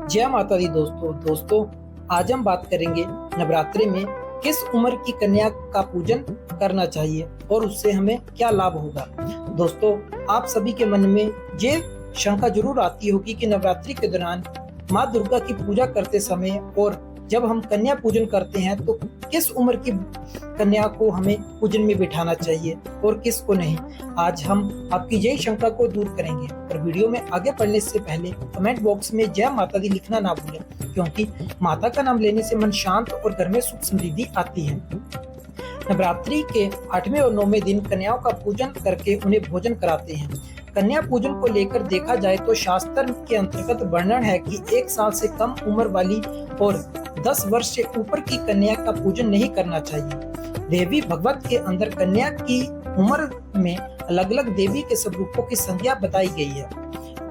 जय माता दी दोस्तों, आज हम बात करेंगे नवरात्रि में किस उम्र की कन्या का पूजन करना चाहिए और उससे हमें क्या लाभ होगा। दोस्तों, आप सभी के मन में ये शंका जरूर आती होगी कि नवरात्रि के दौरान माँ दुर्गा की पूजा करते समय और जब हम कन्या पूजन करते हैं तो किस उम्र की कन्या को हमें पूजन में बिठाना चाहिए और किस को नहीं। आज हम आपकी यही शंका को दूर करेंगे। और वीडियो में आगे बढ़ने से पहले कमेंट बॉक्स में जय माता दी लिखना ना भूलें, क्योंकि माता का नाम लेने से मन शांत और घर में सुख समृद्धि आती है। नवरात्रि के 8वें और 9वें दिन कन्याओं का पूजन करके उन्हें भोजन कराते हैं। कन्या पूजन को लेकर देखा जाए तो शास्त्र के अंतर्गत वर्णन है कि 1 साल से कम उम्र वाली और 10 वर्ष से ऊपर की कन्या का पूजन नहीं करना चाहिए। देवी भगवत के अंदर कन्या की उम्र में अलग अलग देवी के स्वरूपों की संज्ञा बताई गई है।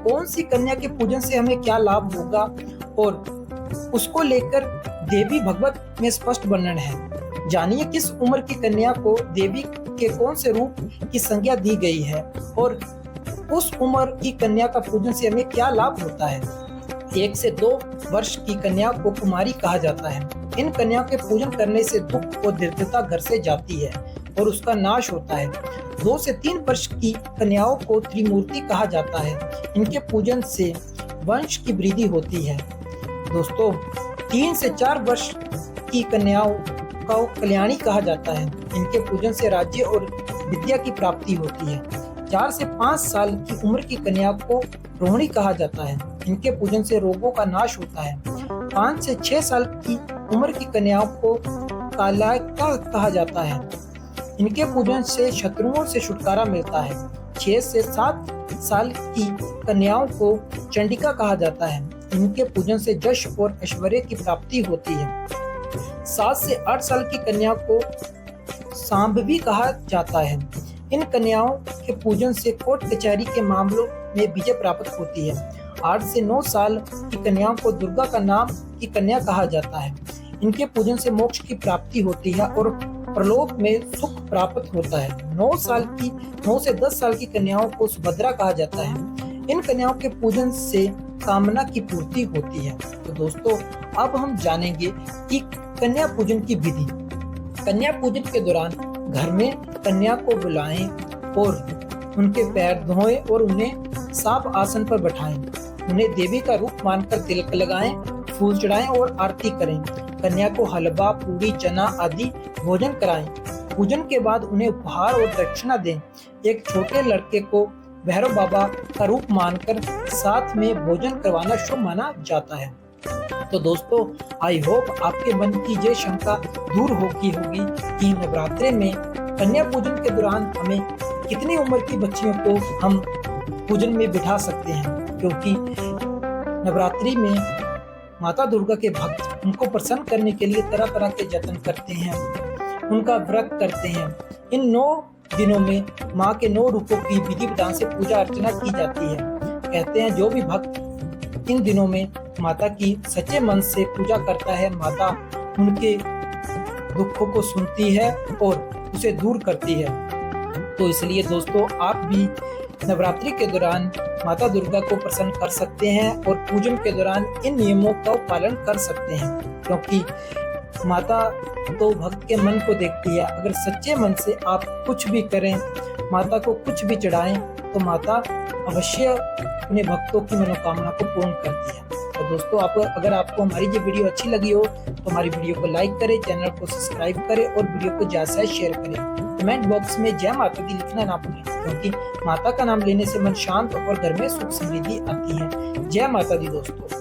कौन सी कन्या के पूजन से हमें क्या लाभ होगा और उसको लेकर देवी भगवत में स्पष्ट वर्णन है। जानिए किस उम्र की कन्या को देवी के कौन से रूप की संज्ञा दी गई है और उस उम्र की कन्या का पूजन से हमें क्या लाभ होता है। 1 से 2 वर्ष की कन्या को कुमारी कहा जाता है। इन कन्याओं के पूजन करने से दुख और दरिद्रता घर से जाती है और उसका नाश होता है। 2 से 3 वर्ष की कन्याओं को त्रिमूर्ति कहा जाता है। इनके पूजन से वंश की वृद्धि होती है। दोस्तों, 3 से 4 वर्ष की कन्याओं को कल्याणी कहा जाता है। इनके पूजन से राज्य और विद्या की प्राप्ति होती है। 4 से 5 साल की उम्र की कन्या को रोहिणी कहा जाता है। इनके पूजन से रोगों का नाश होता है। 5 से 6 साल की उम्र की कन्याओं को कालायका कहा जाता है। इनके पूजन से शत्रुओं से छुटकारा मिलता है। 6 से 7 साल की कन्याओं को चंडिका कहा जाता है। इनके पूजन से यश और ऐश्वर्य की प्राप्ति होती है। 7 से 8 साल की कन्या को सांभवी कहा जाता है। इन कन्याओं के पूजन से कोर्ट कचहरी के मामलों में विजय प्राप्त होती है। 8 से 9 साल की कन्याओं को दुर्गा का नाम की कन्या कहा जाता है। इनके पूजन से मोक्ष की प्राप्ति होती है और परलोक में सुख प्राप्त होता है। 9 से 10 साल की कन्याओं को सुभद्रा कहा जाता है। इन कन्याओं के पूजन से कामना की पूर्ति होती है। तो दोस्तों, अब हम जानेंगे कि कन्या पूजन की विधि। कन्या पूजन के दौरान घर में कन्या को बुलाएं और उनके पैर धोएं और उन्हें साफ आसन पर बैठाएं। उन्हें देवी का रूप मानकर तिलक लगाएं, फूल चढ़ाएं और आरती करें। कन्या को हलवा, पूरी, चना आदि भोजन कराएं। पूजन के बाद उन्हें उपहार और दक्षिणा दें। एक छोटे लड़के को भैरव बाबा का रूप मानकर साथ में भोजन करवाना शुभ माना जाता है। तो दोस्तों, आई होप आपके मन की ये शंका दूर होगी कि नवरात्रि में कन्या पूजन के दौरान हमें कितनी उम्र की बच्चियों को हम पूजन में बिठा सकते हैं, क्योंकि नवरात्रि में माता दुर्गा के भक्त उनको प्रसन्न करने के लिए तरह तरह के जतन करते हैं, उनका व्रत करते हैं। इन 9 दिनों में माँ के 9 रूपों की विधि विधान से पूजा अर्चना की जाती है। कहते हैं जो भी भक्त इन दिनों में माता की सच्चे मन से पूजा करता है, माता उनके दुखों को सुनती है और उसे दूर करती है। तो इसलिए दोस्तों, आप भी नवरात्रि के दौरान माता दुर्गा को प्रसन्न कर सकते हैं और पूजन के दौरान इन नियमों का पालन कर सकते हैं, क्योंकि माता तो भक्त के मन को देखती है। अगर सच्चे मन से आप कुछ भी करें, माता को कुछ भी चढ़ाएं, तो माता अवश्य अपने भक्तों की मनोकामना को पूर्ण करती है। तो दोस्तों, अगर आपको हमारी ये वीडियो अच्छी लगी हो तो हमारी वीडियो को लाइक करें, चैनल को सब्सक्राइब करें और वीडियो को ज्यादा से शेयर करें। कमेंट बॉक्स में जय माता दी लिखना ना भूलें, क्योंकि माता का नाम लेने से मन शांत और घर में सुख समृद्धि आती है। जय माता दी दोस्तों।